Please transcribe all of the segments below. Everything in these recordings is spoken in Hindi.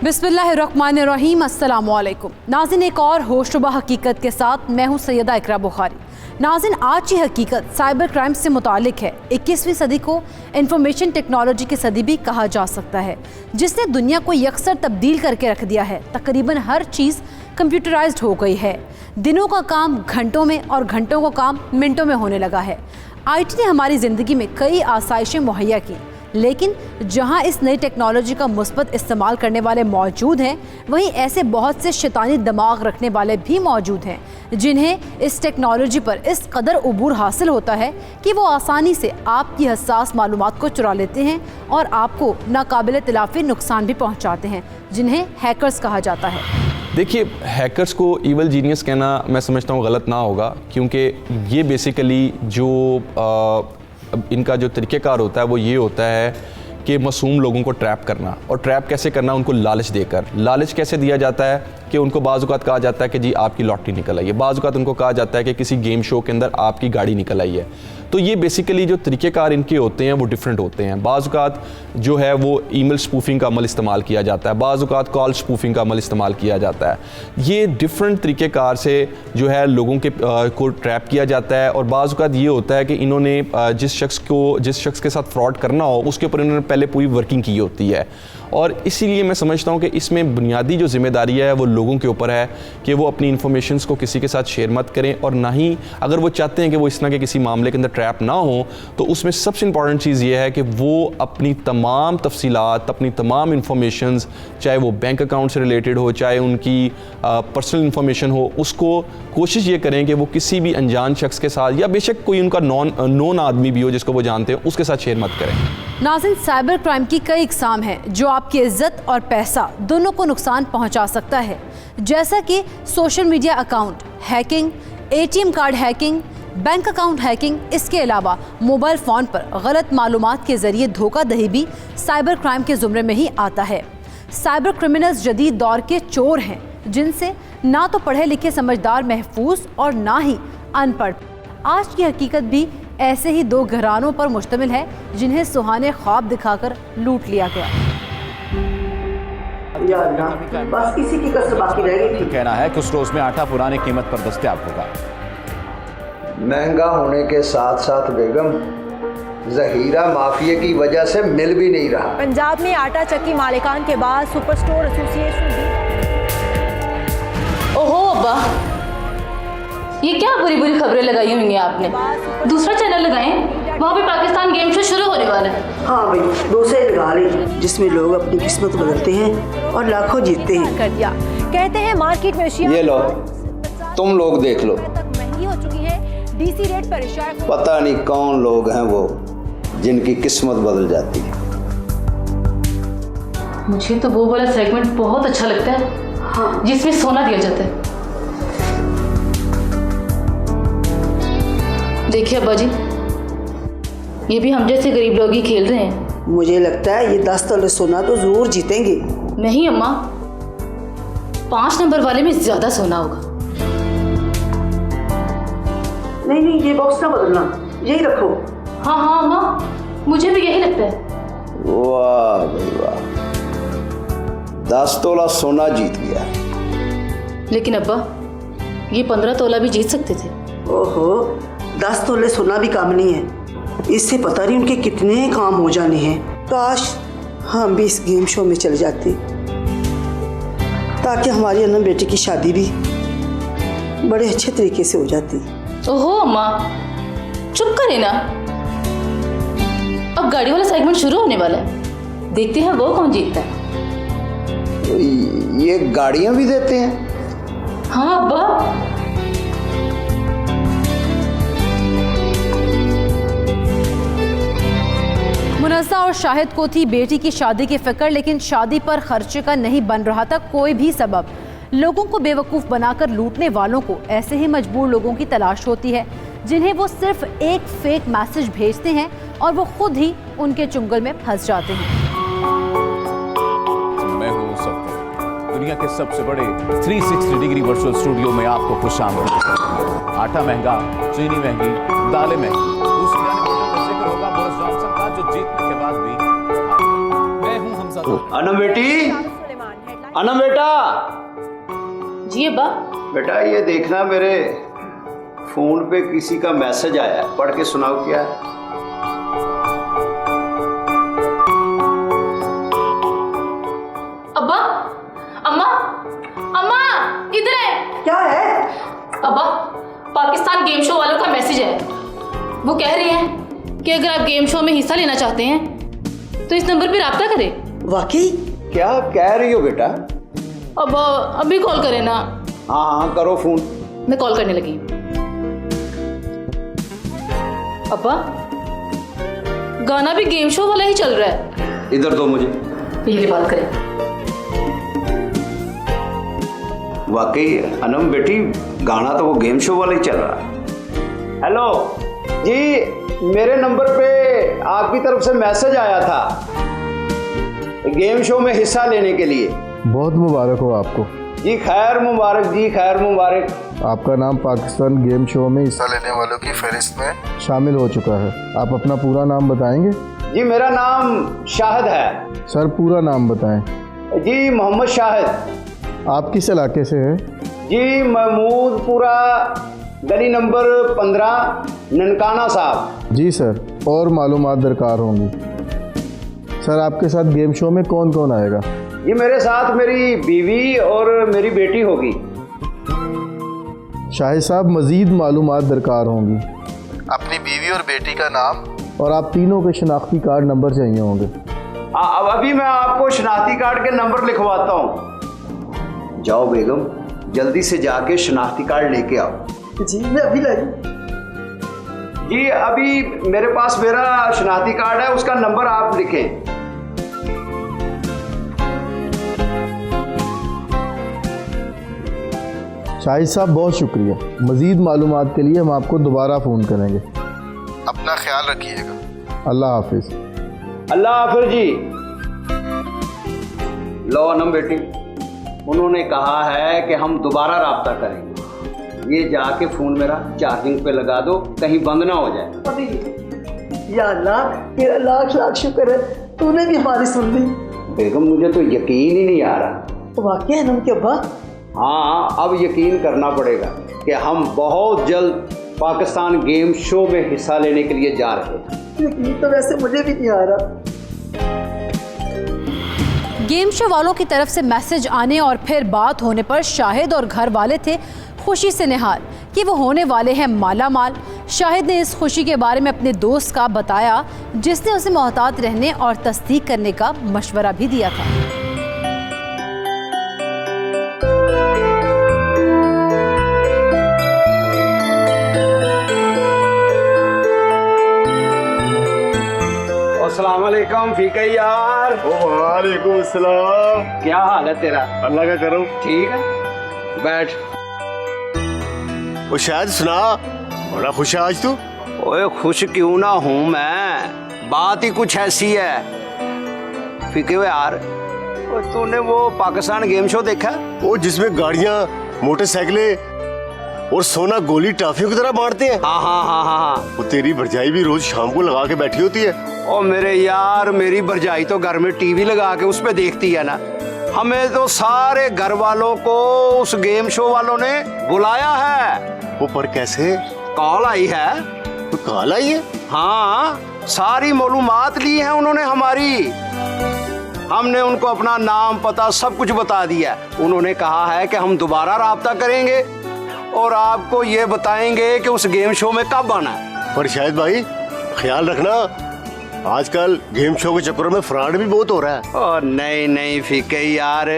बिस्मिल्लाहिर्रहमानिर्रहीम, अस्सलामुअलैकुम। नाज़िन, एक और होशरुबा हकीकत के साथ मैं हूँ सैयदा इकरा बुखारी। नाज़िन, आज की हकीकत साइबर क्राइम से मुतालिक है। 21वीं सदी को इंफॉर्मेशन टेक्नोलॉजी की सदी भी कहा जा सकता है, जिसने दुनिया को यकसर तब्दील करके रख दिया है। तकरीबन हर चीज़ कंप्यूटराइज्ड हो गई है। दिनों का काम घंटों में और घंटों का काम मिनटों में होने लगा है। IT ने हमारी ज़िंदगी में कई आसाइशें मुहैया की, लेकिन जहां इस नई टेक्नोलॉजी का मुस्बत इस्तेमाल करने वाले मौजूद हैं, वहीं ऐसे बहुत से शैतानी दिमाग रखने वाले भी मौजूद हैं, जिन्हें इस टेक्नोलॉजी पर इस कदर उबूर हासिल होता है कि वो आसानी से आपकी हसास मालूमात को चुरा लेते हैं और आपको नाकाबिल तिलाफी नुकसान भी पहुंचाते हैं, जिन्हें हैकर्स कहा जाता है। देखिए, हैकर्स को इवल जीनियस कहना मैं समझता हूँ गलत ना होगा, क्योंकि ये बेसिकली जो इनका जो तरीक़ेकार होता है वो ये होता है कि मासूम लोगों को ट्रैप करना। और ट्रैप कैसे करना? उनको लालच देकर। लालच कैसे दिया जाता है कि उनको बाज़ औक़ात कहा जाता है कि जी आपकी लॉटरी निकल आई है, बाज़ औक़ात उनको कहा जाता है कि किसी गेम शो के अंदर आपकी गाड़ी निकल आई है। तो ये बेसिकली जो तरीक़ेकार इनके होते हैं वो डिफरेंट होते हैं। बाज़ औक़ात जो है वो ईमेल स्पूफिंग का अमल इस्तेमाल किया जाता है, बाज़ औक़ात कॉल स्पूफिंग का अमल इस्तेमाल किया जाता है। ये डिफरेंट तरीक़ेकार से जो है लोगों के को ट्रैप किया जाता है। और बाज़ औक़ात ये होता है कि इन्होंने जिस शख्स के साथ फ्रॉड करना हो उसके ऊपर इन्होंने पहले पूरी वर्किंग की होती है। और इसीलिए मैं समझता हूँ कि इसमें बुनियादी जो ज़िम्मेदारी है वो लोगों के ऊपर है कि वो अपनी इन्फॉर्मेशंस को किसी के साथ शेयर मत करें। और ना ही अगर वो चाहते हैं कि वो इस तरह के किसी मामले के अंदर ट्रैप ना हो, तो उसमें सबसे इंपॉर्टेंट चीज़ ये है कि वो अपनी तमाम तफसीलात, अपनी तमाम इन्फॉर्मेशंस, चाहे वो बैंक अकाउंट से रिलेटेड हो, चाहे उनकी पर्सनल इन्फॉर्मेशन हो, उसको कोशिश ये करें कि वो किसी भी अनजान शख्स के साथ या बेशक कोई उनका नॉन आदमी भी हो जिसको वो जानते हो, उसके साथ शेयर मत करें। नाज़िन, साइबर क्राइम की कई इक़साम हैं जो आपकी इज्जत और पैसा दोनों को नुकसान पहुंचा सकता है, जैसा कि social media account hacking, ATM card hacking, bank account hacking. इसके अलावा मोबाइल फ़ोन पर गलत मालूमात के ज़रिए धोखाधड़ी भी साइबर क्राइम के ज़ुमरे में ही आता है। साइबर क्रिमिनल्स जदीद दौर के चोर हैं, जिनसे ना तो पढ़े लिखे समझदार महफूज और ना ही अनपढ़। आज की हकीकत भी ऐसे ही दो घरानों पर मुश्तमिल है, जिन्हें सुहाने ख्वाब दिखाकर लूट लिया गया। बस इसी की कसर बाकी रह गई। कहना है कि स्टोर्स में आटा पुरानी कीमत पर दस्तयाब होगा। महंगा होने के साथ साथ बेगम जहीरा माफिया की वजह से मिल भी नहीं रहा। पंजाब में आटा चक्की मालिकान के बाद सुपर स्टोर एसोसिएशन भी। ओहो अब्बा, ये क्या बुरी बुरी खबरें लगाई हुई हैं आपने? दूसरा चैनल लगाएं, वहाँ पे पाकिस्तान गेम शो शुरू होने वाला है। हाँ भाई, दूसरे लगा लें जिसमें लोग अपनी किस्मत बदलते हैं और लाखों जीतते हैं। कर दिया। कहते हैं मार्केट में ये लो, तुम लोग देख लो। महंगी हो चुकी है। DC रेट पर इशारा। पता नहीं कौन लोग हैं वो जिनकी किस्मत बदल जाती है। मुझे तो वो वाला सेगमेंट बहुत अच्छा लगता है, हाँ, जिसमें सोना दिया जाता है। देखिए अब्बा जी, ये भी हम जैसे गरीब लोग ही खेल रहे हैं। मुझे लगता है ये 10 तोले सोना तो जरूर जीतेंगे। नहीं अम्मा, 5 नंबर वाले में ज्यादा सोना होगा। नहीं, ये बॉक्स ना बदलना, यही रखो। हाँ हाँ अम्मा, मुझे भी यही लगता है। वाह भाई वाह, 10 तोला सोना जीत गया। लेकिन अब्बा, ये 15 तोला भी जीत सकते थे। ओहो, 10 तोले सोना भी काम नहीं है। इससे पता नहीं उनके कितने काम हो जाने हैं। काश हम भी इस गेम शो में चले जाते, ताकि हमारी अनम बेटी की शादी भी बड़े अच्छे तरीके से हो जाती। ओहो अम्मा, चुप करे ना। अब गाड़ी वाला सेगमेंट शुरू होने वाला है, देखते हैं वो कौन जीतता है। ये गाड़ियां भी देते हैं? हाँ अब्बा। मुनज़्ज़ा और शाहिद को थी बेटी की शादी की फिक्र, लेकिन शादी पर खर्चे का नहीं बन रहा था कोई भी सबब। लोगों को बेवकूफ़ बनाकर लूटने वालों को ऐसे ही मजबूर लोगों की तलाश होती है, जिन्हें वो सिर्फ एक फेक मैसेज भेजते हैं और वो खुद ही उनके चुंगल में फंस जाते हैं। मैं हूं सफदर, दुनिया के सबसे बड़े 360 डिग्री वर्चुअल स्टूडियो में आपको खुशामदीद। आटा महंगा, चीनी महंगी, दालें महंगी, जो जीतने के बाद भी। मैं हूं हमजा। अनम बेटी, अनम बेटा, जी अब्बा। बेटा ये देखना मेरे फोन पे किसी का मैसेज आया है, पढ़ के सुनाओ क्या है। अब्बा, अम्मा, अम्मा, इधर है। क्या है? अब्बा, पाकिस्तान गेम शो वालों का मैसेज है। वो कह रही हैं कि अगर आप गेम शो में हिस्सा लेना चाहते हैं तो इस नंबर पर राब्ता करें। वाकई? क्या कह रही हो बेटा? अब अभी कॉल करें ना। हाँ हाँ करो फोन। मैं कॉल करने लगी। अब्बा, गाना भी गेम शो वाला ही चल रहा है। इधर दो मुझे। ये बात करें। वाकई अनम बेटी, गाना तो वो गेम शो वाला ही चल रहा है। हेलो जी, मेरे नंबर पे आपकी तरफ से मैसेज आया था गेम शो में हिस्सा लेने के लिए। बहुत मुबारक हो आपको। जी खैर मुबारक, जी खैर मुबारक। आपका नाम पाकिस्तान गेम शो में हिस्सा लेने वालों की फहरिस्त में शामिल हो चुका है। आप अपना पूरा नाम बताएंगे? जी मेरा नाम शाहिद है। सर पूरा नाम बताएं। जी मोहम्मद शाहिद। आप किस इलाके से हैं? जी महमूदपुरा, गली नंबर 15, ननकाना साहब। जी सर, और मालूमात दरकार होंगी। सर आपके साथ गेम शो में कौन कौन आएगा? ये मेरे साथ मेरी बीवी और मेरी बेटी होगी। शाहिद साहब मज़ीद मालूमात दरकार होंगी। अपनी बीवी और बेटी का नाम और आप तीनों के शनाख्ती कार्ड नंबर चाहिए होंगे। अब अभी मैं आपको शनाख्ती कार्ड के नंबर लिखवाता हूँ। जाओ बेगम, जल्दी से जाके शनाख्ती कार्ड लेके आओ। जी मैं अभी लाई। जी अभी मेरे पास मेरा शनाख्ती कार्ड है, उसका नंबर आप लिखें। शाहिद साहब बहुत शुक्रिया। मज़ीद मालूमात के लिए हम आपको दोबारा फ़ोन करेंगे। अपना ख्याल रखिएगा। अल्लाह हाफिज़। अल्लाह हाफिज़ जी। लो अनम बेटी, उन्होंने कहा है कि हम दोबारा राब्ता करेंगे। ये जाके फ़ोन मेरा चार्जिंग पे लगा दो, कहीं बंद ना हो जाए। या अल्लाह, तेरा लाख लाख शुक्र है, तूने भी हमारी सुन ली। बेगम मुझे तो यकीन ही नहीं आ रहा। वाकई अनम के अब्बा? हाँ अब यकीन करना पड़ेगा कि हम बहुत जल्द पाकिस्तान गेम शो में हिस्सा लेने के लिए जा रहे हैं। यकीन तो वैसे मुझे भी नहीं आ रहा। गेम शो वालों की तरफ से मैसेज आने और फिर बात होने पर शाहिद और घर वाले थे खुशी से निहाल कि वो होने वाले हैं माला माल। शाहिद ने इस खुशी के बारे में अपने दोस्त का बताया, जिसने उसे मोहतात रहने और तस्दीक करने का मशवरा भी दिया था। अस्सलाम वालेकुम फीका यार। वालेकुम अस्सलाम। क्या हाल है तेरा? अल्लाह का करम। ठीक है, बैठ। वो शायद सुना, बड़ा खुश है आज तू। ओए खुश क्यों ना हूँ मैं, बात ही कुछ ऐसी है। फीके यार, तूने वो पाकिस्तान गेम शो देखा? वो जिसमें गाड़ियाँ, मोटरसाइकिलें और सोना गोली टाफियों की तरह बांटते हैं। हाँ हाँ हाँ हाँ हाँ। वो तेरी भरजाई भी रोज शाम को लगा के बैठी होती है। ओ मेरे यार, मेरी भरजाई तो घर में टीवी लगा के उस पे देखती है ना। हमें तो सारे घर वालों को उस गेम शो वालों ने बुलाया है। वो पर कैसे? कॉल आई है। तो कॉल आई है? हाँ, सारी मालूमात ली है उन्होंने हमारी। हमने उनको अपना नाम पता सब कुछ बता दिया। उन्होंने कहा है कि हम दोबारा राब्ता करेंगे और आपको ये बताएंगे कि उस गेम शो में कब आना है। पर शायद भाई ख्याल रखना, आजकल गेम शो के चक्करों में फ्रॉड भी बहुत हो रहा है। ओ नहीं नहीं फीके यार,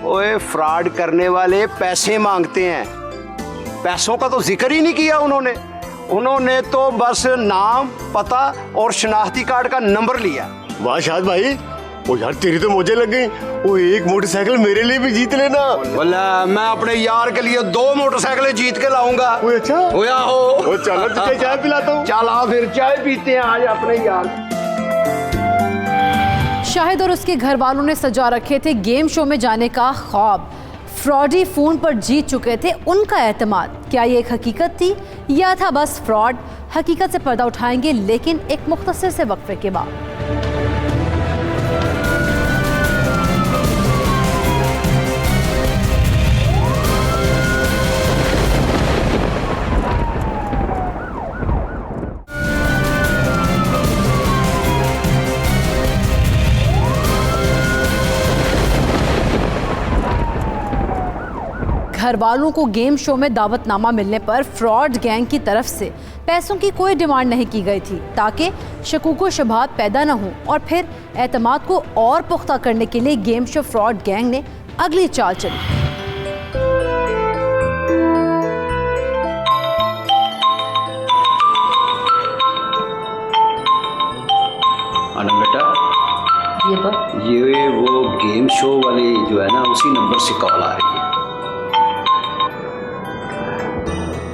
ओए फ्रॉड करने वाले पैसे मांगते हैं। पैसों का तो जिक्र ही नहीं किया उन्होंने तो बस नाम पता और शनाख्ती कार्ड का नंबर लिया। वाह शायद भाई, ओ यार तेरी तो मुझे लग गई। वो एक मोटरसाइकिल मेरे लिए भी जीत लेना। बोला मैं अपने यार के लिए 2 मोटरसाइकिलें जीत के लाऊंगा। अच्छा होया हो। ओ चलो तुझे चाय पिलाता हूँ। चला फिर चाय पीते हैं आज अपने यार। शाहिद और उसके घर वालों ने सजा रखे थे गेम शो में जाने का ख्वाब। फ्रॉडी फोन पर जीत चुके थे उनका एतमाद। क्या ये एक हकीकत थी या था बस फ्रॉड? हकीकत से पर्दा उठाएंगे, लेकिन एक मुख्तसर से वक्फे के बाद। घर वालों को गेम शो में दावतनामा मिलने पर फ्रॉड गैंग की तरफ से पैसों की कोई डिमांड नहीं की गई थी, ताकि शकूक शुबहात पैदा न हो और फिर एतमाद को और पुख्ता करने के लिए गेम शो फ्रॉड गैंग ने अगली चाल चली। आनंद बेटा, ये वो गेम शो वाली जो है ना, उसी नंबर से कॉल आ रही है।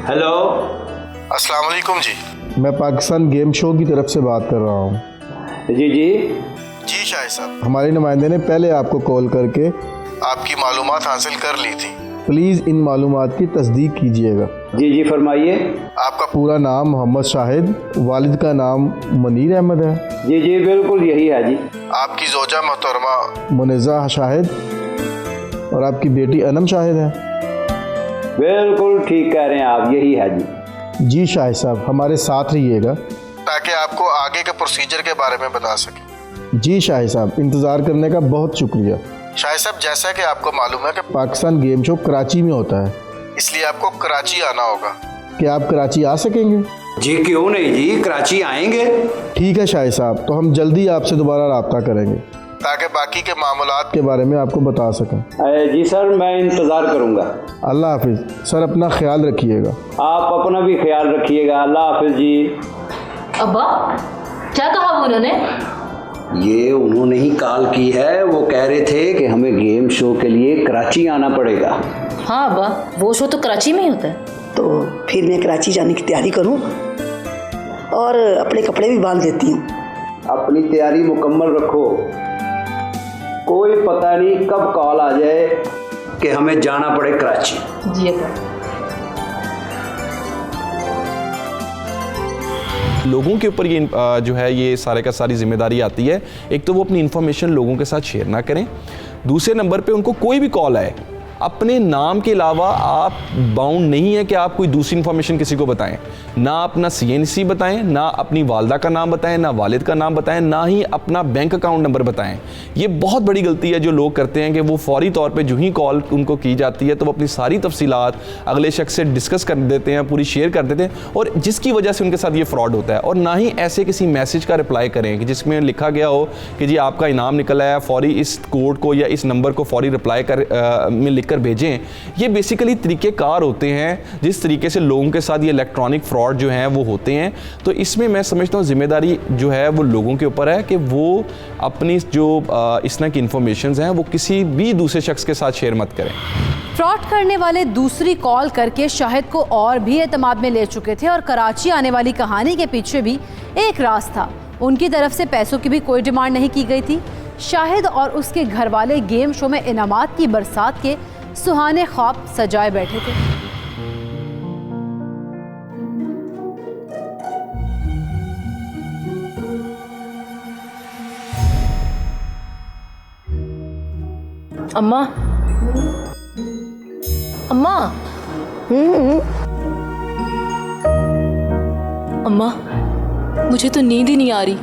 हेलो, अस्सलाम वालेकुम जी। मैं पाकिस्तान गेम शो की तरफ से बात कर रहा हूँ। जी जी जी शाहिद साहब, हमारे नुमाइंदे ने पहले आपको कॉल करके आपकी मालूमात हासिल कर ली थी। प्लीज़ इन मालूमात की तस्दीक कीजिएगा। जी जी फरमाइए। आपका पूरा नाम मोहम्मद शाहिद, वालिद का नाम मुनीर अहमद है। जी जी बिल्कुल यही है जी। आपकी जोजा मोहतरमा मुनिज़ा शाहिद और आपकी बेटी अनम शाहिद है। बिल्कुल ठीक कह रहे हैं आप, यही है जी। जी शाहिद साहब, हमारे साथ रहिएगा ताकि आपको आगे के प्रोसीजर के बारे में बता सकें। जी शाहिद साहब, इंतज़ार करने का बहुत शुक्रिया। शाहिद साहब, जैसा कि आपको मालूम है कि पाकिस्तान गेम शो कराची में होता है, इसलिए आपको कराची आना होगा। क्या आप कराची आ सकेंगे? जी क्यों नहीं जी, कराची आएंगे। ठीक है शाहिद साहब, तो हम जल्दी आपसे दोबारा रब्ता करेंगे ताकि बाकी के मामलात के बारे में आपको बता सकें। जी सर, मैं इंतज़ार करूँगा। अल्लाह हाफिज़ सर, अपना ख्याल रखिएगा। आप अपना भी ख्याल रखिएगा। अल्लाह हाफिज़ जी। अब्बा, क्या कहा वो उन्होंने? ये उन्होंने ही कॉल की है। वो कह रहे थे कि हमें गेम शो के लिए कराची आना पड़ेगा। हाँ अब्बा, वो शो तो कराची में ही होता है। तो फिर मैं कराची जाने की तैयारी करूं और अपने कपड़े भी बांध देती हूँ। अपनी तैयारी मुकम्मल रखो, कोई पता नहीं कब कॉल आ जाए कि हमें जाना पड़े कराची। जी अब्बा। लोगों के ऊपर ये जो है ये सारे का सारी जिम्मेदारी आती है। एक तो वो अपनी इन्फॉर्मेशन लोगों के साथ शेयर ना करें, दूसरे नंबर पे उनको कोई भी कॉल आए, अपने नाम के अलावा आप बाउंड नहीं है कि आप कोई दूसरी इन्फॉर्मेशन किसी को बताएं। ना अपना CNC बताएं, ना अपनी वालदा का नाम बताएं, ना वालिद का नाम बताएं, ना ही अपना बैंक अकाउंट नंबर बताएं। ये बहुत बड़ी गलती है जो लोग करते हैं कि वो फौरी तौर पे जो ही कॉल उनको की जाती है तो वो अपनी सारी तफसीलात अगले शख्स से डिस्कस कर देते हैं, पूरी शेयर कर देते हैं, और जिसकी वजह से उनके साथ ये फ्रॉड होता है। और ना ही ऐसे किसी मैसेज का रिप्लाई करें कि जिसमें लिखा गया हो कि जी आपका इनाम निकला है, फौरी इस कोड को या इस नंबर को फौरी रिप्लाई में लिख कर भेजें। ये बेसिकली तरीक़ेकार होते हैं जिस तरीके से लोगों के साथ ये इलेक्ट्रॉनिक फ्रॉड जो हैं वो होते हैं। तो इसमें मैं समझता हूँ जिम्मेदारी जो है वो लोगों के ऊपर है कि वो अपनी जो इस तरह की इंफॉर्मेशंस हैं वो किसी भी दूसरे शख्स के साथ शेयर मत करें। फ्रॉड करने वाले दूसरी कॉल करके शाहिद को और भी एतमाद में ले चुके थे और कराची आने वाली कहानी के पीछे भी एक राज था। उनकी तरफ से पैसों की भी कोई डिमांड नहीं की गई थी। शाहिद और उसके घर वाले गेम शो में इनामात की बरसात के सुहाने ख्वाब सजाए बैठे थे। अम्मा, अम्मा, अम्मा, मुझे तो नींद ही नहीं आ रही।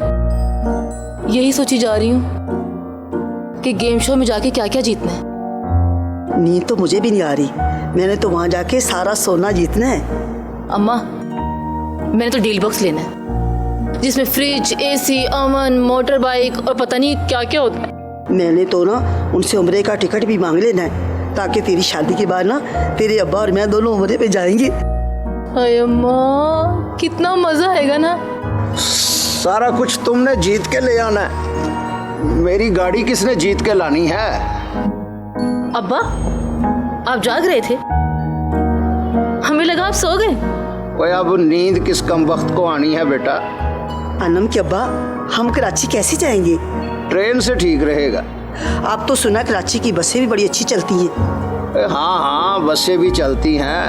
यही सोची जा रही हूँ कि गेम शो में जाके क्या क्या जीतना है। नींद तो मुझे भी नहीं आ रही। मैंने तो वहाँ जाके सारा सोना जीतना है। अम्मा, मैंने तो डील बॉक्स लेना है जिसमें फ्रिज, AC, अमन, मोटर बाइक और पता नहीं क्या क्या होता है। मैंने तो ना उनसे उम्रे का टिकट भी मांग लेना है ताकि तेरी शादी के बाद ना तेरे अब्बा और मैं दोनों उम्रे पे जाएंगे। हाय अम्मा, कितना मजा आएगा ना। सारा कुछ तुमने जीत के ले आना है। मेरी गाड़ी किसने जीत के लानी है? अब्बा, आप जाग रहे थे, हमें लगा आप सो गए। ओए अब नींद किस कम वक्त को आनी है बेटा। अनम के अब्बा, हम कराची कैसे जाएंगे? ट्रेन से ठीक रहेगा। आप तो सुना कराची की बसें भी बड़ी अच्छी चलती हैं। हाँ हाँ, बसें भी चलती हैं,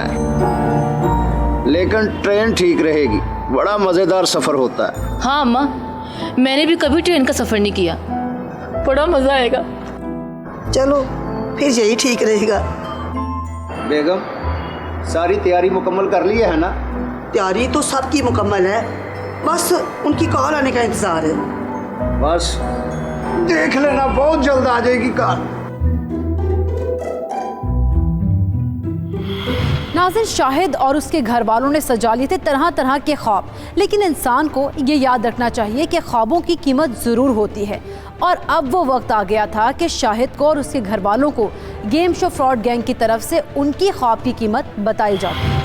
लेकिन ट्रेन ठीक रहेगी। बड़ा मज़ेदार सफ़र होता है। हाँ अम्मा, मैंने भी कभी ट्रेन का सफ़र नहीं किया, बड़ा मज़ा आएगा। चलो फिर यही ठीक रहेगा। बेगम, सारी तैयारी मुकम्मल कर ली है ना? तैयारी तो सबकी मुकम्मल है, बस उनकी कॉल आने का इंतज़ार है। बस देख लेना, बहुत जल्द आ जाएगी कार। नाज़रीन, शाहिद और उसके घर वालों ने सजा लिए थे तरह तरह के ख्वाब, लेकिन इंसान को ये याद रखना चाहिए कि ख्वाबों की कीमत ज़रूर होती है। और अब वो वक्त आ गया था कि शाहिद को और उसके घर वालों को गेम शो फ्रॉड गैंग की तरफ से उनकी ख्वाब की कीमत बताई जाती।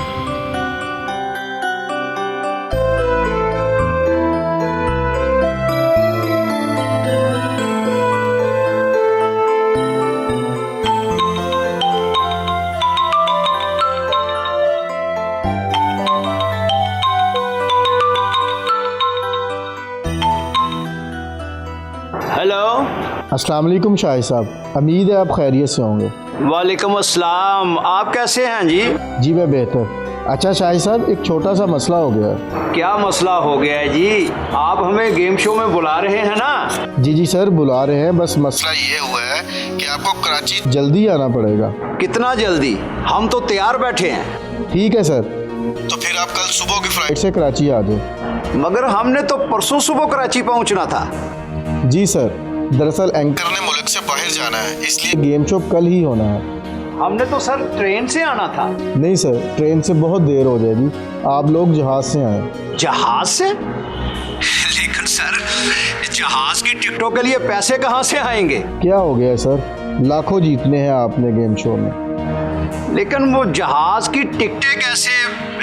हेलो। अस्सलाम वालेकुम शाहिद साहब, उम्मीद है आप खैरियत से होंगे। वालेकुम अस्सलाम, आप कैसे हैं जी? जी मैं बेहतर। अच्छा शाहिद साहब, एक छोटा सा मसला हो गया है। क्या मसला हो गया है जी? आप हमें गेम शो में बुला रहे हैं ना? जी जी सर, बुला रहे हैं, बस मसला ये हुआ है कि आपको कराची जल्दी आना पड़ेगा। कितना जल्दी? हम तो तैयार बैठे हैं। ठीक है सर, तो फिर आप कल सुबह की फ्लाइट से कराची आ जाए। मगर हमने तो परसों सुबह कराची पहुंचना था। जी सर, दरअसल एंकर ने मुल्क से बाहर जाना है, इसलिए गेम शो कल ही होना है। हमने तो सर ट्रेन से आना था। नहीं सर, ट्रेन से बहुत देर हो जाएगी, आप लोग जहाज से आए। जहाज से? लेकिन सर, जहाज की टिकटों के लिए पैसे कहाँ से आएंगे? क्या हो गया सर, लाखों जीतने हैं आपने गेम शो में। लेकिन वो जहाज की टिकटें कैसे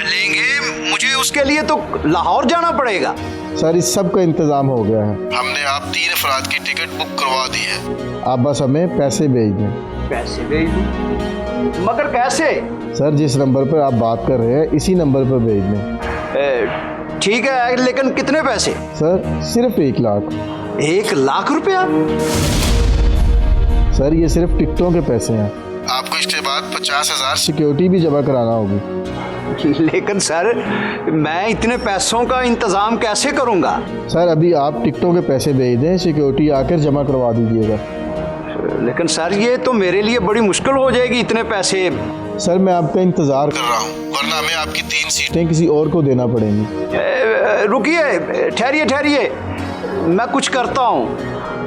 लेंगे? मुझे उसके लिए तो लाहौर जाना पड़ेगा। सर इस सब का इंतजाम हो गया है, हमने आप 3 अफराद की टिकट बुक करवा दी है, आप बस हमें पैसे भेज दें। पैसे भेज दूं? मगर कैसे? सर जिस नंबर पर आप बात कर रहे हैं इसी नंबर पर भेज दें। ठीक है, लेकिन कितने पैसे? सर सिर्फ 1 लाख। 1 लाख रुपया? सर ये सिर्फ टिकटों के पैसे हैं, आपको इसके बाद 50,000 सिक्योरिटी भी जमा कराना होगी। लेकिन सर, मैं इतने पैसों का इंतजाम कैसे करूंगा? सर अभी आप टिकटों के पैसे भेज दें, सिक्योरिटी आकर जमा करवा दीजिएगा। लेकिन सर ये तो मेरे लिए बड़ी मुश्किल हो जाएगी, इतने पैसे। सर मैं आपका इंतजार कर रहा हूँ, वरना हमें आपकी 3 सीटें किसी और को देना पड़ेंगी। रुकिए, ठहरिए ठहरिए, मैं कुछ करता हूँ,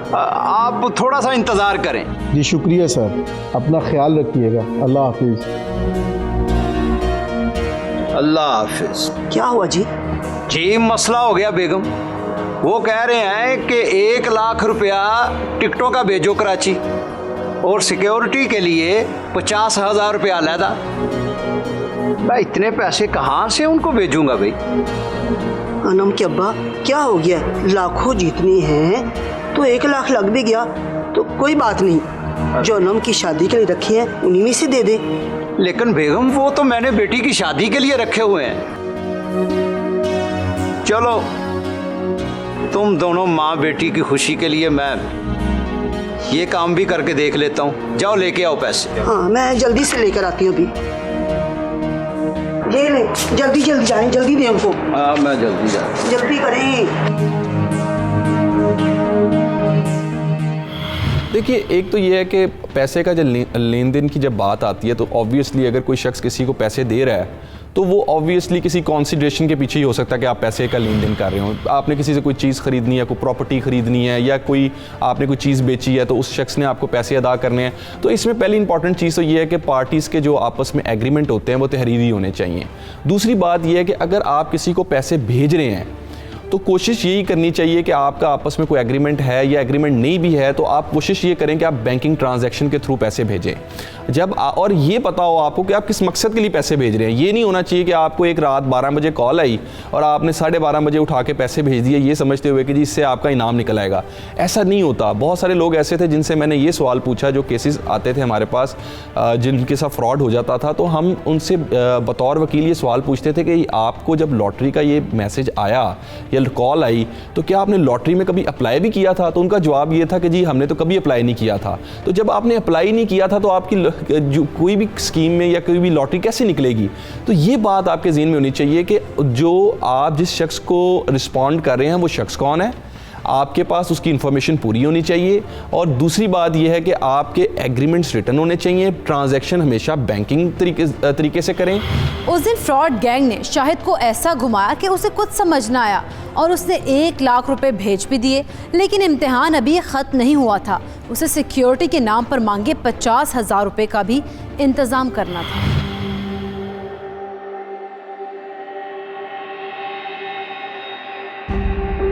आप थोड़ा सा इंतजार करें। जी शुक्रिया सर, अपना ख्याल रखिएगा। अल्लाह हाफिज। अल्लाह हाफिज। क्या हुआ जी? जी मसला हो गया बेगम। वो कह रहे हैं कि 1 लाख रुपया टिकटों का भेजो कराची, और सिक्योरिटी के लिए 50,000 रुपया अलहदा। मैं इतने पैसे कहाँ से उनको भेजूंगा भाई? अनम के अब्बा, क्या हो गया? लाखों जीतनी हैं तो 1 लाख लग भी गया तो कोई बात नहीं, जो अनम की शादी के लिए रखी है उन्हीं में से दे दे। लेकिन बेगम वो तो मैंने बेटी की शादी के लिए रखे हुए हैं। चलो तुम दोनों माँ बेटी की खुशी के लिए मैं ये काम भी करके देख लेता हूँ। जाओ लेके आओ पैसे। हाँ मैं जल्दी से लेकर आती हूँ अभी। ये ले, जल्दी जल्दी जाएं, जल्दी दें उनको। हाँ मैं जल्दी जा। जल्दी करें। देखिए, एक तो ये है कि पैसे का जब लेन देन की जब बात आती है तो ऑब्वियसली अगर कोई शख्स किसी को पैसे दे रहा है तो वो ऑब्वियसली किसी कॉन्सिडरेशन के पीछे ही हो सकता है कि आप पैसे का लेन देन कर रहे हो। आपने किसी से कोई चीज़ खरीदनी है, कोई प्रॉपर्टी खरीदनी है, या कोई आपने कोई चीज़ बेची है तो उस शख्स ने आपको पैसे अदा करने हैं। तो इसमें पहली इंपॉर्टेंट चीज़ तो ये है कि पार्टीज़ के जो आपस में एग्रीमेंट होते हैं वो तहरीरी होने चाहिए। दूसरी बात यह है कि अगर आप किसी को पैसे भेज रहे हैं तो कोशिश यही करनी चाहिए कि आपका आपस में कोई एग्रीमेंट है, या एग्रीमेंट नहीं भी है तो आप कोशिश ये करें कि आप बैंकिंग ट्रांजैक्शन के थ्रू पैसे भेजें। और ये पता हो आपको कि आप किस मकसद के लिए पैसे भेज रहे हैं। ये नहीं होना चाहिए कि आपको एक रात 12 बजे कॉल आई और आपने 12:30 बजे उठा के पैसे भेज दिए, ये समझते हुए कि जी इससे आपका इनाम निकल आएगा। ऐसा नहीं होता। बहुत सारे लोग ऐसे थे जिनसे मैंने ये सवाल पूछा, जो केसेस आते थे हमारे पास जिनके साथ फ्रॉड हो जाता था, तो हम उनसे बतौर वकील ये सवाल पूछते थे कि आपको जब लॉटरी का ये मैसेज आया या कॉल आई तो क्या आपने लॉटरी में कभी अप्लाई भी किया था? तो उनका जवाब ये था कि जी हमने तो कभी अप्लाई नहीं किया था। तो जब आपने अप्लाई नहीं किया था तो आपकी जो कोई भी स्कीम में या कोई भी लॉटरी कैसे निकलेगी? तो ये बात आपके ज़हन में होनी चाहिए कि जो आप जिस शख्स को रिस्पॉन्ड कर रहे हैं वो शख्स कौन है, आपके पास उसकी इन्फॉर्मेशन पूरी होनी चाहिए। और दूसरी बात यह है कि आपके एग्रीमेंट्स रिटर्न होने चाहिए। ट्रांजैक्शन हमेशा बैंकिंग तरीके से करें। उस दिन फ्रॉड गैंग ने शाहिद को ऐसा घुमाया कि उसे कुछ समझ ना आया और उसने 1 लाख रुपए भेज भी दिए। लेकिन इम्तिहान अभी ख़त्म नहीं हुआ था, उसे सिक्योरिटी के नाम पर मांगे 50,000 रुपये का भी इंतज़ाम करना था।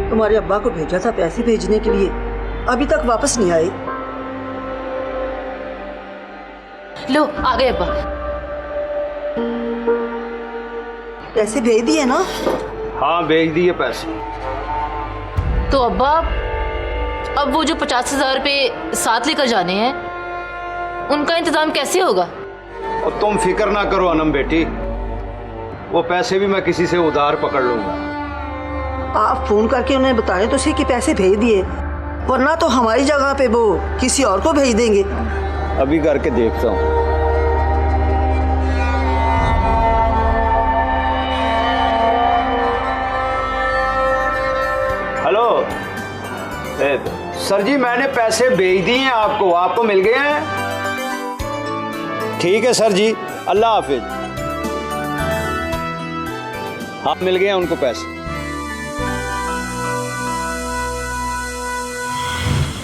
तुम्हारे अब्बा को भेजा था पैसे भेजने के लिए, अभी तक वापस नहीं आए। लो आ गए अब्बा। पैसे भेज दिए ना? हाँ भेज दिए पैसे। तो अब्बा अब वो जो 50,000 रुपये साथ लेकर जाने हैं उनका इंतजाम कैसे होगा? और तुम फिक्र ना करो अनम बेटी, वो पैसे भी मैं किसी से उधार पकड़ लूंगा। आप फोन करके उन्हें बताएं तो सही कि पैसे भेज दिए, वरना तो हमारी जगह पे वो किसी और को भेज देंगे। अभी करके देखता हूँ। हेलो सर जी, मैंने पैसे भेज दिए हैं आपको, आपको मिल गए हैं? ठीक है सर जी, अल्लाह हाफिज। आप मिल गए हैं उनको पैसे।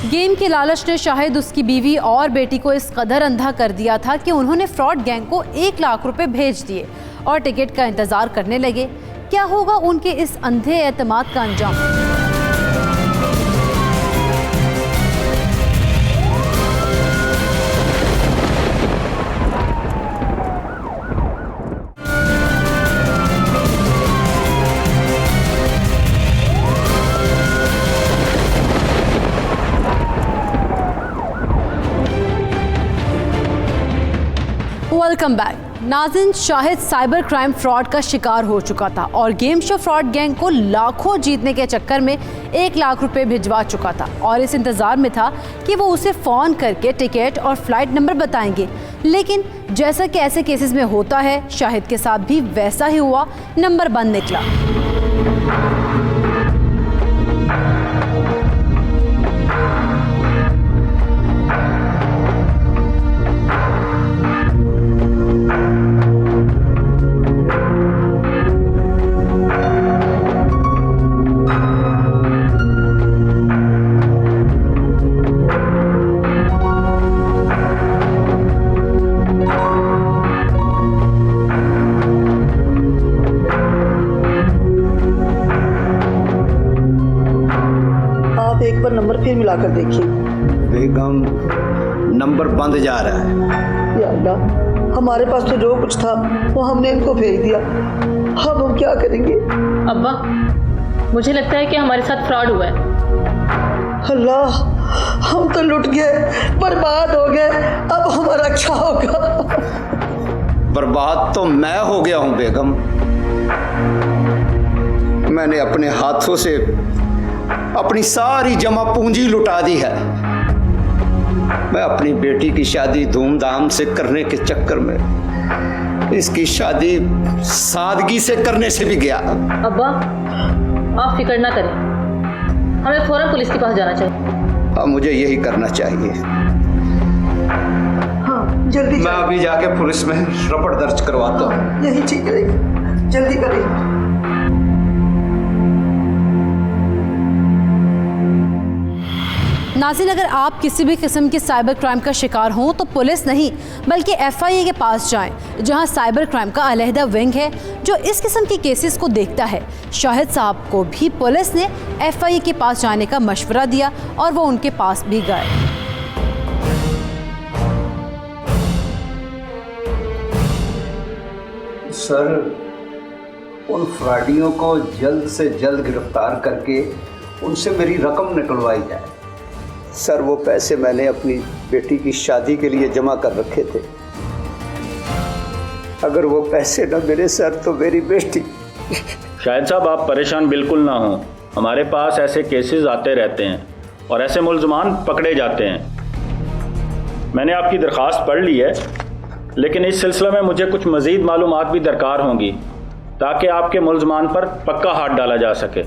गेम के लालच ने शाहिद, उसकी बीवी और बेटी को इस कदर अंधा कर दिया था कि उन्होंने फ्रॉड गैंग को 1 लाख रुपए भेज दिए और टिकट का इंतजार करने लगे। क्या होगा उनके इस अंधे एतमाद का अंजाम? Welcome back. नाज़रीन, शाहिद साइबर क्राइम फ्रॉड का शिकार हो चुका था और गेम शो फ्रॉड गैंग को लाखों जीतने के चक्कर में 1 लाख रुपए भिजवा चुका था और इस इंतज़ार में था कि वो उसे फ़ोन करके टिकट और फ्लाइट नंबर बताएंगे। लेकिन जैसा कि ऐसे केसेस में होता है, शाहिद के साथ भी वैसा ही हुआ, नंबर बंद निकला। एक बार नंबर फिर मिलाकर देखिए। बेगम, नंबर बंद जा रहा है। या अल्लाह, हमारे पास तो जो कुछ था वो हमने इनको भेज दिया, अब हम क्या करेंगे? अब्बा, मुझे लगता है कि हमारे साथ फ्रॉड हुआ है। अल्लाह, हम तो लुट गए, बर्बाद हो गए, अब हमारा क्या होगा? बर्बाद तो मैं हो गया हूं बेगम। मैंने अपने हाथों से अपनी सारी जमा पूंजी लुटा दी है। मैं अपनी बेटी की शादी धूमधाम से करने के चक्कर में इसकी शादी सादगी से करने से भी गया। अब्बा, आप फिक्र ना करें, हमें फौरन पुलिस के पास जाना चाहिए। अब मुझे यही करना चाहिए। हाँ, जल्दी मैं अभी जाके पुलिस में रिपोर्ट दर्ज करवाता हूँ। यही ठीक रहेगा, जल्दी करें। नाज़रीन, अगर आप किसी भी किस्म के साइबर क्राइम का शिकार हों तो पुलिस नहीं बल्कि FIA के पास जाएं, जहां साइबर क्राइम का अलहदा विंग है जो इस किस्म के केसेस को देखता है। शाहिद साहब को भी पुलिस ने FIA के पास जाने का मशवरा दिया और वो उनके पास भी गए। सर, उन फ्रॉडियों को जल्द से जल्द गिरफ्तार करके उनसे मेरी रकम निकलवाई जाए। सर, वो पैसे मैंने अपनी बेटी की शादी के लिए जमा कर रखे थे। अगर वो पैसे न मिले सर तो मेरी बेटी। शाहिद साहब, आप परेशान बिल्कुल ना हों। हमारे पास ऐसे केसेस आते रहते हैं और ऐसे मुल्ज़मान पकड़े जाते हैं। मैंने आपकी दरख्वास्त पढ़ ली है, लेकिन इस सिलसिले में मुझे कुछ मज़ीद मालूमात भी दरकार होंगी ताकि आपके मुल्ज़मान पर पक्का हाथ डाला जा सके।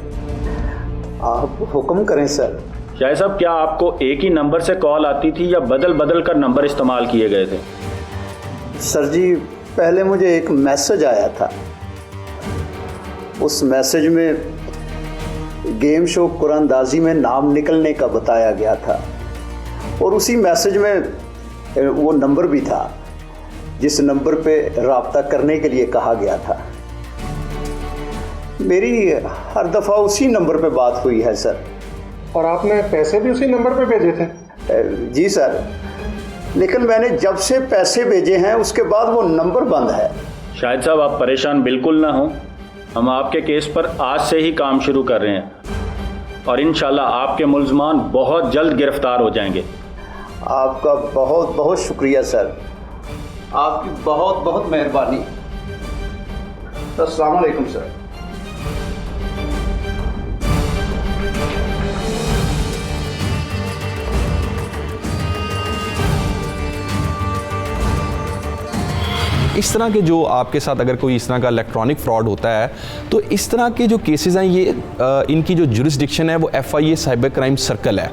आप हुक्म करें सर। शाहिद साहब, क्या आपको एक ही नंबर से कॉल आती थी या बदल बदल कर नंबर इस्तेमाल किए गए थे? सर जी, पहले मुझे एक मैसेज आया था। उस मैसेज में गेम शो कुरानदाजी में नाम निकलने का बताया गया था और उसी मैसेज में वो नंबर भी था जिस नंबर पे राब्ता करने के लिए कहा गया था। मेरी हर दफ़ा उसी नंबर पे बात हुई है सर। और आपने पैसे भी उसी नंबर पे भेजे थे? जी सर, लेकिन मैंने जब से पैसे भेजे हैं उसके बाद वो नंबर बंद है। शाहिद साहब आप परेशान बिल्कुल ना हो, हम आपके केस पर आज से ही काम शुरू कर रहे हैं और इंशाल्लाह आपके मुल्ज़मान बहुत जल्द गिरफ्तार हो जाएंगे। आपका बहुत बहुत शुक्रिया सर, आपकी बहुत बहुत मेहरबानी। अस्सलाम वालेकुम सर। इस तरह के जो आपके साथ अगर कोई इस तरह का इलेक्ट्रॉनिक फ्रॉड होता है तो इस तरह के जो केसेस हैं ये इनकी जो जुरिस्डिक्शन है वो FIA साइबर क्राइम सर्कल है,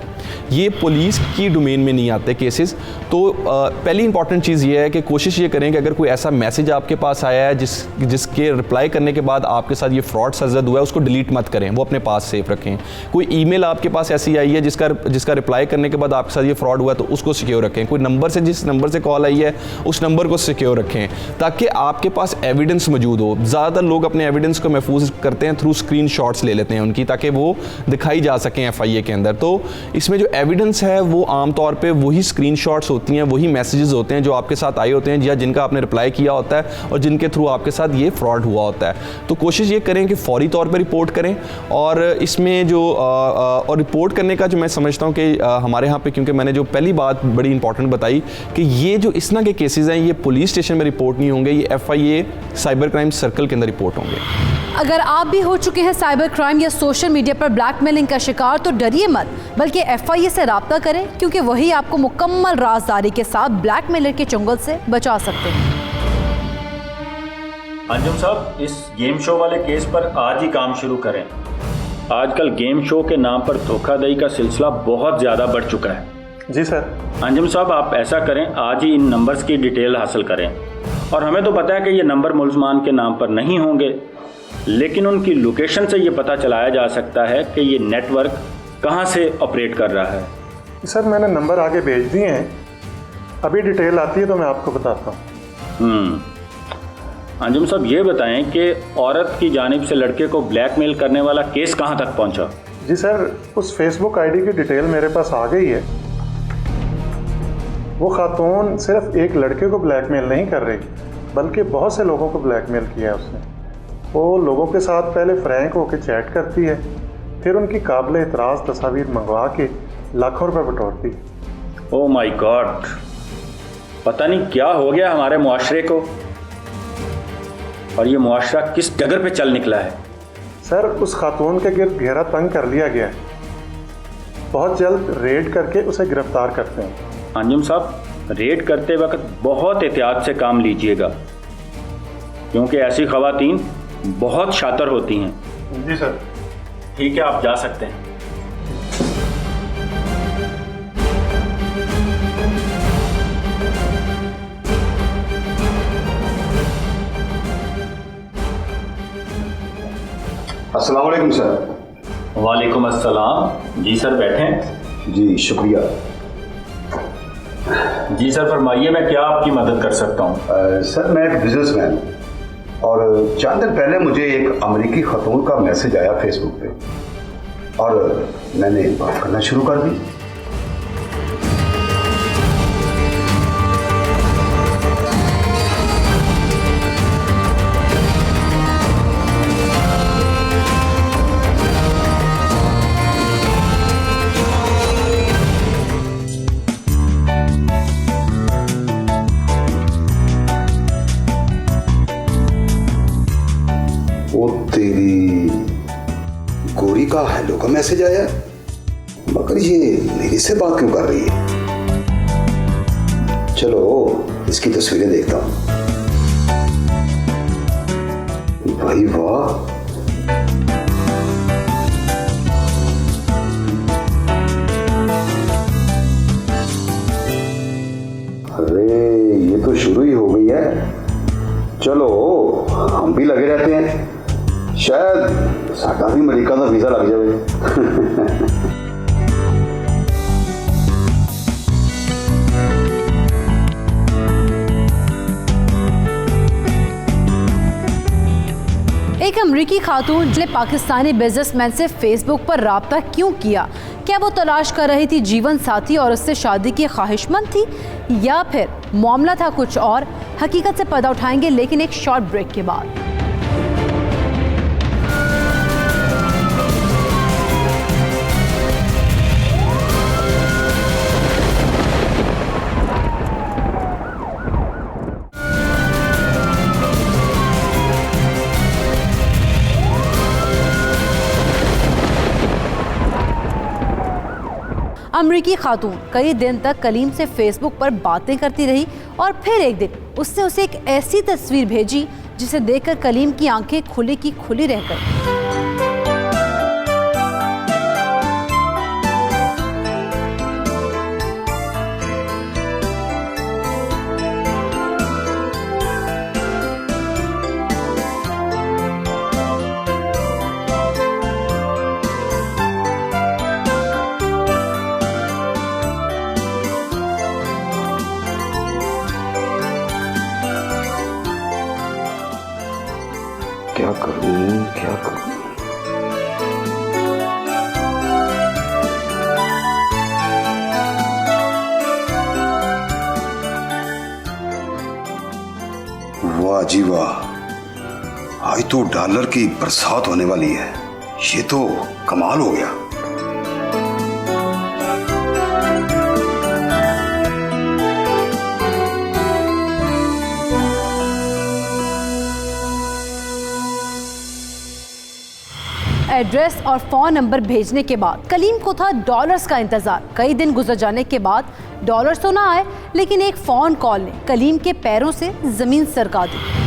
ये पुलिस की डोमेन में नहीं आते केसेस। तो पहली इंपॉर्टेंट चीज़ ये है कि कोशिश ये करें कि अगर कोई ऐसा मैसेज आपके पास आया है जिसके रिप्लाई करने के बाद आपके साथ ये फ्रॉड सरजद हुआ है उसको डिलीट मत करें, वो अपने पास सेफ रखें। कोई ईमेल आपके पास ऐसी आई है जिसका रिप्लाई करने के बाद आपके साथ ये फ्रॉड हुआ है तो उसको सिक्योर रखें। कोई नंबर से जिस नंबर से कॉल आई है उस नंबर को सिक्योर रखें ताकि आपके पास एविडेंस मौजूद हो। ज़्यादातर लोग अपने एविडेंस को महफूज करते हैं थ्रू स्क्रीनशॉट्स ले लेते हैं उनकी, ताकि वो दिखाई जा सकें FIA के अंदर। तो इसमें जो एविडेंस है वो आमतौर पे वही स्क्रीनशॉट्स होती हैं, वही मैसेजेस होते हैं जो आपके साथ आए होते हैं या जिनका आपने रिप्लाई किया होता है और जिनके थ्रू आपके साथ ये फ्रॉड हुआ होता है। तो कोशिश ये करें कि फौरी तौर पर रिपोर्ट करें। और इसमें जो और रिपोर्ट करने का जो मैं समझता हूँ कि हमारे यहाँ पे, क्योंकि मैंने जो पहली बात बड़ी इंपॉर्टेंट बताई कि ये जो इस तरह के केसेस हैं ये पुलिस स्टेशन में रिपोर्ट नहीं होंगे, ये FIA साइबर क्राइम सर्कल के अंदर रिपोर्ट होंगे। अगर आप भी हो चुके हैं साइबर क्राइम या सोशल मीडिया पर ब्लैकमेलिंग का शिकार तो डरिए मत, बल्कि FIA से राब्ता करें क्योंकि वही आपको मुकम्मल राजदारी के साथ ब्लैकमेलर के चुंगल से बचा सकते हैं। अंजुम साहब, इस गेम शो वाले केस पर आज ही काम शुरू करें। आजकल गेम शो के नाम पर धोखाधड़ी का सिलसिला बहुत ज़्यादा बढ़ चुका है। जी सर। अंजुम साहब आप ऐसा करें, आज ही इन नंबर्स की डिटेल हासिल करें। और हमें तो पता है कि ये नंबर मुल्ज़मान के नाम पर नहीं होंगे, लेकिन उनकी लोकेशन से ये पता चलाया जा सकता है कि ये नेटवर्क कहाँ से ऑपरेट कर रहा है। सर मैंने नंबर आगे भेज दिए हैं, अभी डिटेल आती है तो मैं आपको बताता हूँ। अंजुम साहब ये बताएं कि औरत की जानिब से लड़के को ब्लैकमेल करने वाला केस कहाँ तक पहुँचा? जी सर, उस फेसबुक ID की डिटेल मेरे पास आ गई है। वो खातून सिर्फ एक लड़के को ब्लैकमेल नहीं कर रही बल्कि बहुत से लोगों को ब्लैकमेल किया है उसने। वो लोगों के साथ पहले फ्रैंक होकर चैट करती है, फिर उनकी काबिल इतराज़ तस्वीर मंगवा के लाखों रुपए बटोरती है। ओह माय गॉड, पता नहीं क्या हो गया हमारे मुआशरे को और ये मुआशरा किस डगर पे चल निकला है। सर उस खातून के गिर्द घेरा तंग कर लिया गया है, बहुत जल्द रेड करके उसे गिरफ्तार करते हैं। अंजुम साहब, रेड करते वक्त बहुत एहतियात से काम लीजिएगा क्योंकि ऐसी ख़वातीन बहुत शातिर होती हैं। जी सर। ठीक है, आप जा सकते हैं। अस्सलाम वालेकुम सर। वालेकुम अस्सलाम। जी सर बैठें। जी शुक्रिया। जी सर फरमाइए, मैं क्या आपकी मदद कर सकता हूँ? सर मैं एक बिजनेसमैन और चंद दिन पहले मुझे एक अमेरिकी खतून का मैसेज आया फेसबुक पे और मैंने बात करना शुरू कर दी। वो तेरी गोरी का हेलो का मैसेज आया, मगर ये मेरी से बात क्यों कर रही है? चलो इसकी तस्वीरें देखता हूं। भाई वाह, अरे ये तो शुरू ही हो गई है। चलो हम भी लगे रहते हैं, शायद साडा भी अमेरिका का वीज़ा लग जाए। एक अमरीकी खातून जिसने पाकिस्तानी बिजनेसमैन से फेसबुक पर राब्ता क्यों किया? क्या वो तलाश कर रही थी जीवन साथी और उससे शादी की ख्वाहिशमंद थी, या फिर मामला था कुछ और? हकीकत से पर्दा उठाएंगे, लेकिन एक शॉर्ट ब्रेक के बाद। अमरीकी खातून कई दिन तक कलीम से फेसबुक पर बातें करती रही और फिर एक दिन उसने उसे एक ऐसी तस्वीर भेजी जिसे देखकर कलीम की आंखें खुली की खुली रह गईं। क्या करूं, क्या करूं? वाह जी वाह, आज तो डॉलर की बरसात होने वाली है। ये तो कमाल हो गया। एड्रेस और फोन नंबर भेजने के बाद कलीम को था डॉलर्स का इंतजार। कई दिन गुजर जाने के बाद डॉलर्स तो ना आए, लेकिन एक फोन कॉल ने कलीम के पैरों से जमीन सरका दी।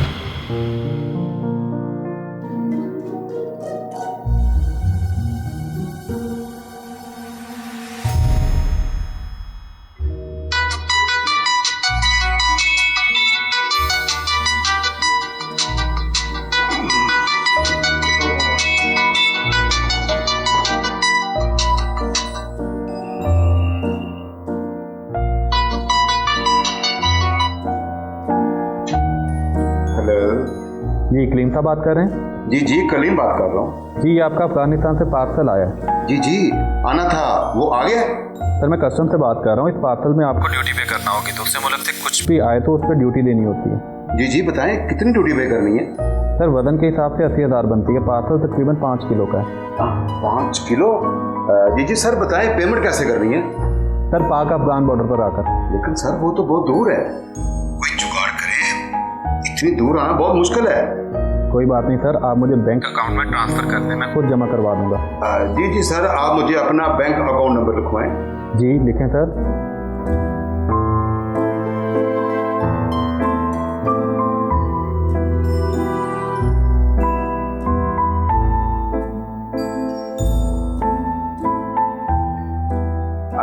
जी कलीम साहब बात कर रहे हैं? जी जी कलीम बात कर रहा हूँ। जी आपका अफगानिस्तान से पार्सल आया है। जी जी आना था, वो आ गया? सर मैं कस्टम से बात कर रहा हूँ। इस पार्सल में आपको ड्यूटी पे करना होगी, तो उससे मुल्क से कुछ भी आए तो उस पर ड्यूटी देनी होती है। जी जी बताएं कितनी ड्यूटी पे करनी है? सर वजन के हिसाब से 80,000 बनती है। पार्सल तकरीबन 5 किलो का है। 5 किलो? जी जी सर बताएं पेमेंट कैसे करनी है? सर पाक अफगान बॉर्डर पर आकर। लेकिन सर वो तो बहुत दूर है, कोई जुगाड़ करे। इतनी दूर आना बहुत मुश्किल है। कोई बात नहीं सर, आप मुझे बैंक अकाउंट में ट्रांसफर कर दें, मैं खुद जमा करवा दूंगा। जी जी सर आप मुझे अपना बैंक अकाउंट नंबर लिखवाएं। जी लिखें सर।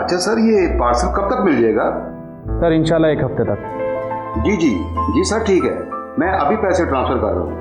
अच्छा सर ये पार्सल कब तक मिल जाएगा? सर इंशाल्लाह 1 हफ्ते तक। जी जी जी सर ठीक है, मैं अभी पैसे ट्रांसफर कर रहा हूँ।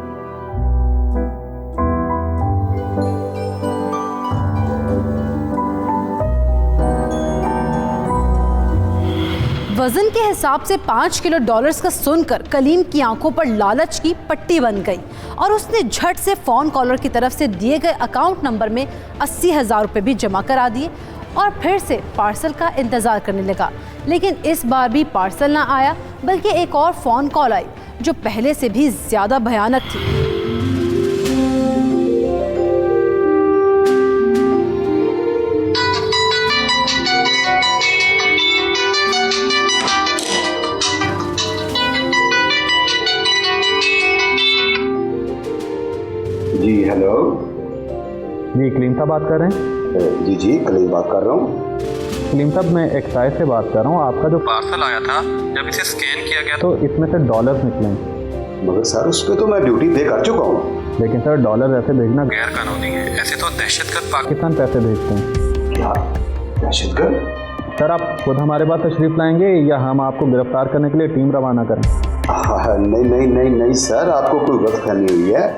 वजन के हिसाब से 5 किलो डॉलर्स का सुनकर कलीम की आंखों पर लालच की पट्टी बन गई और उसने झट से फोन कॉलर की तरफ से दिए गए अकाउंट नंबर में 80,000 रुपये भी जमा करा दिए और फिर से पार्सल का इंतजार करने लगा। लेकिन इस बार भी पार्सल ना आया, बल्कि एक और फोन कॉल आई जो पहले से भी ज्यादा भयानक थी। जी हेलो। जी कलीम साहब बात कर रहे हैं? जी जी कलीम बात कर रहा हूँ। कलीम साहब मैं एक्साइज से बात कर रहा हूँ। आपका जो पार्सल आया था जब इसे स्कैन किया गया तो इसमें से डॉलर्स निकले। मगर सर उस पर तो मैं ड्यूटी पे कर चुका हूँ। लेकिन सर डॉलर ऐसे भेजना गैर कानूनी है। ऐसे तो दहशतगर्द पाकिस्तान पैसे भेजते हैं। क्या दहशतगर्द? सर आप खुद हमारे पास तशरीफ लाएंगे या हम आपको गिरफ्तार करने के लिए टीम रवाना करें? नहीं नहीं नहीं नहीं सर आपको कोई गलतफहमी हुई है।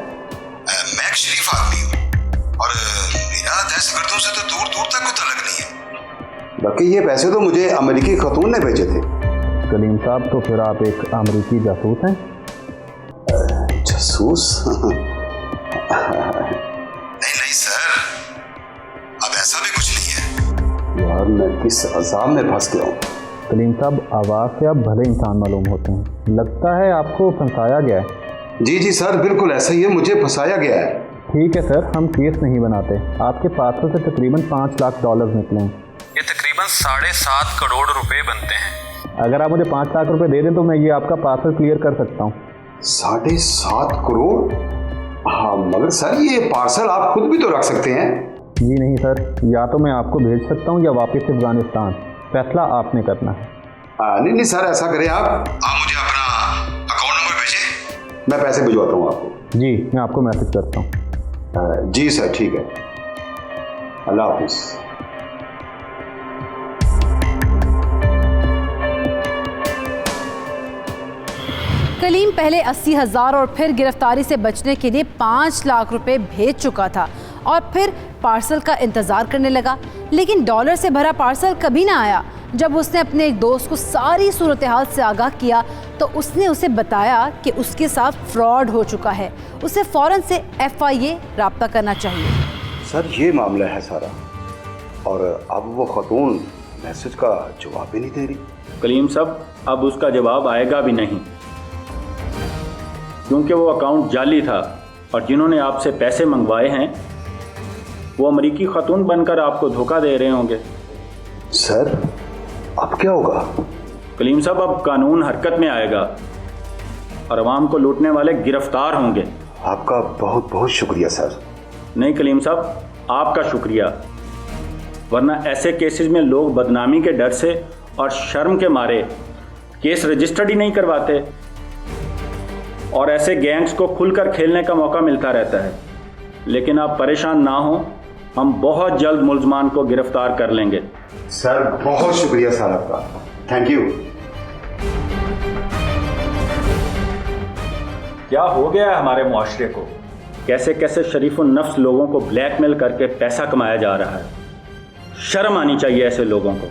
मैं एक शरीफ आदमी हूँ और मेरा दहशतगर्दों से तो दूर दूर तक कोई ताल्लुक नहीं है। बाकी ये पैसे तो मुझे अमेरिकी खतून ने भेजे थे। कलीम साहब तो फिर आप एक अमेरिकी जासूस हैं? जासूस? नहीं सर, अब ऐसा भी कुछ नहीं है। यार मैं किस अजाब में फंस गया हूँ। कलीम साहब, आवाज़ से आप भले इंसान मालूम होते हैं, लगता है आपको फंसाया गया है। जी जी सर, बिल्कुल ऐसा ही है, मुझे फंसाया गया है। ठीक है सर, हम केस नहीं बनाते। आपके पार्सल से तकरीबन $5 लाख निकले हैं। ये तकरीबन 7.5 करोड़ रुपए बनते हैं। अगर आप मुझे 5 लाख रुपए दे दें तो मैं ये आपका पार्सल क्लियर कर सकता हूँ। 7.5 करोड़? हाँ मगर सर ये पार्सल आप खुद भी तो रख सकते हैं। जी नहीं सर, या तो मैं आपको भेज सकता हूँ या वापस अफगानिस्तान, फैसला आपने करना है। नहीं ऐसा करें आप मुझे अपना अकाउंट नंबर भेजें, मैं पैसे भिजवाता हूँ आपको। जी मैं आपको मैसेज करता हूँ। जी सर ठीक है, अल्लाह हाफिज। कलीम पहले 80,000 और फिर गिरफ्तारी से बचने के लिए 5 लाख रुपए भेज चुका था और फिर पार्सल का इंतज़ार करने लगा, लेकिन डॉलर से भरा पार्सल कभी ना आया। जब उसने अपने एक दोस्त को सारी सूरत हाल से आगाह किया तो उसने उसे बताया कि उसके साथ फ्रॉड हो चुका है, उसे फ़ौरन से FIA राब्ता करना चाहिए। सर ये मामला है सारा, और अब वो खतून मैसेज का जवाब भी नहीं दे रही। कलीम साहब, अब उसका जवाब आएगा भी नहीं, क्योंकि वो अकाउंट जाली था और जिन्होंने आपसे पैसे मंगवाए हैं वो अमरीकी खतून बनकर आपको धोखा दे रहे होंगे। सर अब क्या होगा? कलीम साहब, अब कानून हरकत में आएगा और अवाम को लूटने वाले गिरफ्तार होंगे। आपका बहुत बहुत शुक्रिया सर। नहीं कलीम साहब, आपका शुक्रिया, वरना ऐसे केसेस में लोग बदनामी के डर से और शर्म के मारे केस रजिस्टर्ड ही नहीं करवाते और ऐसे गैंग्स को खुलकर खेलने का मौका मिलता रहता है। लेकिन आप परेशान ना हो, हम बहुत जल्द मुल्ज़मान को गिरफ्तार कर लेंगे। सर बहुत शुक्रिया सर आपका, थैंक यू। क्या हो गया है हमारे मुआशरे को? कैसे कैसे शरीफुन नफ्स लोगों को ब्लैकमेल करके पैसा कमाया जा रहा है। शर्म आनी चाहिए ऐसे लोगों को।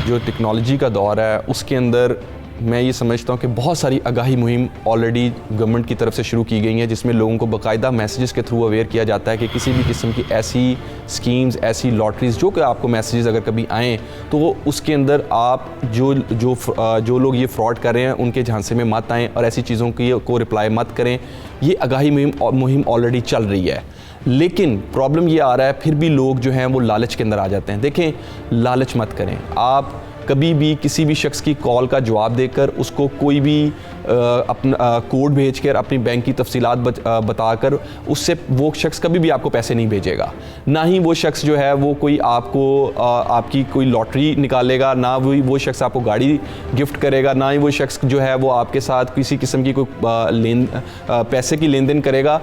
जो टेक्नोलॉजी का दौर है उसके अंदर मैं ये समझता हूँ कि बहुत सारी आगाही मुहिम ऑलरेडी गवर्नमेंट की तरफ से शुरू की गई हैं, जिसमें लोगों को बाकायदा मैसेजेस के थ्रू अवेयर किया जाता है कि किसी भी किस्म की ऐसी स्कीम्स, ऐसी लॉटरीज़ जो कि आपको मैसेजेस अगर कभी आएँ तो वो उसके अंदर आप जो लोग ये फ्रॉड कर रहे हैं उनके झांसे में मत आएँ और ऐसी चीज़ों को रिप्लाई मत करें। ये आगाही मुहिम ऑलरेडी चल रही है, लेकिन प्रॉब्लम ये आ रहा है फिर भी लोग जो हैं वो लालच के अंदर आ जाते हैं। देखें, लालच मत करें। आप कभी भी किसी भी शख्स की कॉल का जवाब देकर उसको कोई भी अपना कोड भेजकर अपनी बैंक की तफसीलात बताकर उससे वो शख्स कभी भी आपको पैसे नहीं भेजेगा। ना ही वो शख्स जो है वो कोई आपकी कोई लॉटरी निकालेगा, ना वो शख्स आपको गाड़ी गिफ्ट करेगा, ना ही वो शख्स जो है वो आपके साथ किसी किस्म की कोई पैसे की लेन देन करेगा।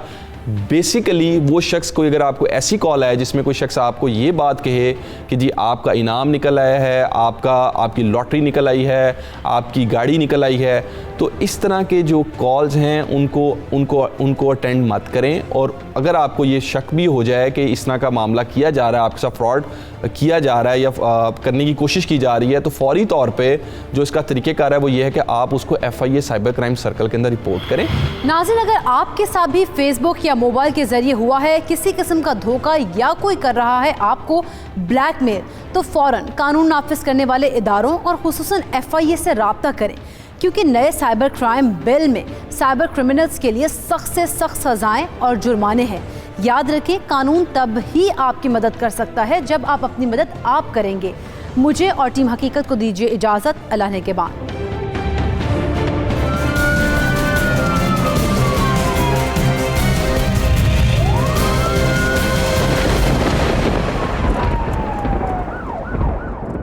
बेसिकली वो शख्स कोई अगर आपको ऐसी कॉल आए जिसमें कोई शख्स आपको ये बात कहे कि जी आपका इनाम निकल आया है, आपकी लॉटरी निकल आई है, आपकी गाड़ी निकल आई है, तो इस तरह के जो कॉल्स हैं उनको अटेंड मत करें। और अगर आपको ये शक भी हो जाए कि इस तरह का मामला किया जा रहा है, आपके साथ फ्रॉड किया जा रहा है या करने की कोशिश की जा रही है, तो फौरी तौर पे जो इसका तरीक़ेकार है वो ये है कि आप उसको FIA साइबर क्राइम सर्कल के अंदर रिपोर्ट करें। नाज़रीन, अगर आपके साथ भी फेसबुक या मोबाइल के जरिए हुआ है किसी किस्म का धोखा या कोई कर रहा है आपको ब्लैकमेल, तो फ़ौरन कानून नाफिज करने वाले इदारों और खुसूसन FIA से राब्ता करें, क्योंकि नए साइबर क्राइम बिल में साइबर क्रिमिनल्स के लिए सख्त से सख्त सजाएं और जुर्माने हैं। याद रखें, कानून तब ही आपकी मदद कर सकता है जब आप अपनी मदद आप करेंगे। मुझे और टीम हकीकत को दीजिए इजाज़त। अल्लाह ने के बाद।